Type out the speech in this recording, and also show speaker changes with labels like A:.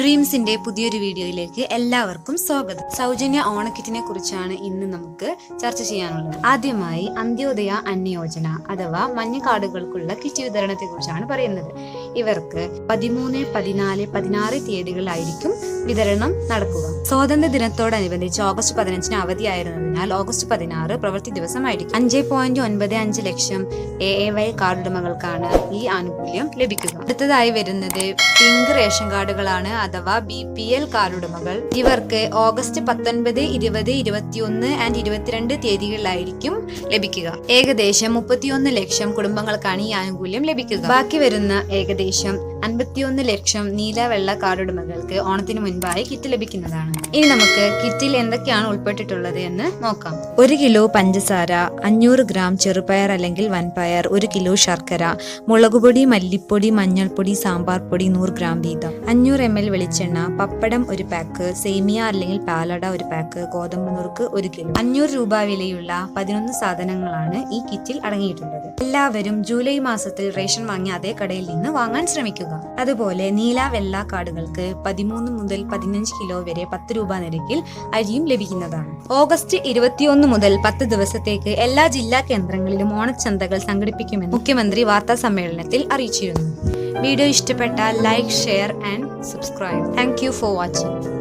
A: ഡ്രീംസിന്റെ പുതിയൊരു വീഡിയോയിലേക്ക് എല്ലാവർക്കും സ്വാഗതം. സൗജന്യ ഓണക്കിറ്റിനെ കുറിച്ചാണ് ഇന്ന് നമുക്ക് ചർച്ച ചെയ്യാനുള്ളത്. ആദ്യമായി അന്ത്യോദയ അന്ന യോജന അഥവാ മഞ്ഞ കാർഡുകൾക്കുള്ള കിറ്റ് വിതരണത്തെ കുറിച്ചാണ് പറയുന്നത്. ഇവർക്ക് 13, 14, 16 തീയതികളിലായിരിക്കും വിതരണം നടക്കുക. സ്വാതന്ത്ര്യ ദിനത്തോടനുബന്ധിച്ച് ഓഗസ്റ്റ് 15 അവധിയായിരുന്നതിനാൽ ഓഗസ്റ്റ് 16 പ്രവൃത്തി ദിവസമായിരിക്കും. 5.95 ലക്ഷം AAY കാർഡ് ഉടമകൾക്കാണ് ഈ ആനുകൂല്യം ലഭിക്കുക. അടുത്തതായി വരുന്നത് പിങ്ക് റേഷൻ കാർഡുകളാണ് അഥവാ BPL കാർഡ് ഉടമകൾ. ഇവർക്ക് ഓഗസ്റ്റ് 19, 20, 21 ആൻഡ് 22 തീയതികളിലായിരിക്കും ലഭിക്കുക. ഏകദേശം 31 ലക്ഷം കുടുംബങ്ങൾക്കാണ് ഈ ആനുകൂല്യം ലഭിക്കുക. ബാക്കി വരുന്ന ഏകദേശം 51 ലക്ഷം നീല വെള്ള കാർഡ് ഉടമകൾക്ക് ഓണത്തിന് മുൻപായി കിറ്റ് ലഭിക്കുന്നതാണ്. ഇനി നമുക്ക് കിറ്റിൽ എന്തൊക്കെയാണ് ഉൾപ്പെട്ടിട്ടുള്ളത് എന്ന് നോക്കാം. 1 കിലോ പഞ്ചസാര, 500 ഗ്രാം ചെറുപയർ അല്ലെങ്കിൽ വൻപയർ, 1 കിലോ ശർക്കര, മുളകുപൊടി, മല്ലിപ്പൊടി, മഞ്ഞൾപ്പൊടി, സാമ്പാർ പൊടി 100 ഗ്രാം വീതം, 500 ml വെളിച്ചെണ്ണ, പപ്പടം 1 പാക്ക്, സേമിയ അല്ലെങ്കിൽ പാലട 1 പാക്ക്, ഗോതമ്പ് നുറുക്ക് 1 കിലോ. 500 രൂപ വിലയുള്ള 11 സാധനങ്ങളാണ് ഈ കിറ്റിൽ അടങ്ങിയിട്ടുള്ളത്. എല്ലാവരും ജൂലൈ മാസത്തിൽ റേഷൻ വാങ്ങിയ അതേ കടയിൽ നിന്ന് വാങ്ങാൻ ശ്രമിക്കുക. അതുപോലെ നീല വെള്ള കാർഡുകൾക്ക് 13 മുതൽ 15 കിലോ വരെ 10 രൂപ നിരക്കിൽ അരിയും ലഭിക്കുന്നതാണ്. ഓഗസ്റ്റ് 21 മുതൽ 10 ദിവസത്തേക്ക് എല്ലാ ജില്ലാ കേന്ദ്രങ്ങളിലും ഓണച്ചന്തകൾ സംഘടിപ്പിക്കുമെന്ന് മുഖ്യമന്ത്രി വാർത്താ സമ്മേളനത്തിൽ അറിയിച്ചിരുന്നു. വീഡിയോ ഇഷ്ടപ്പെട്ടാൽ like, share and subscribe. Thank you for watching.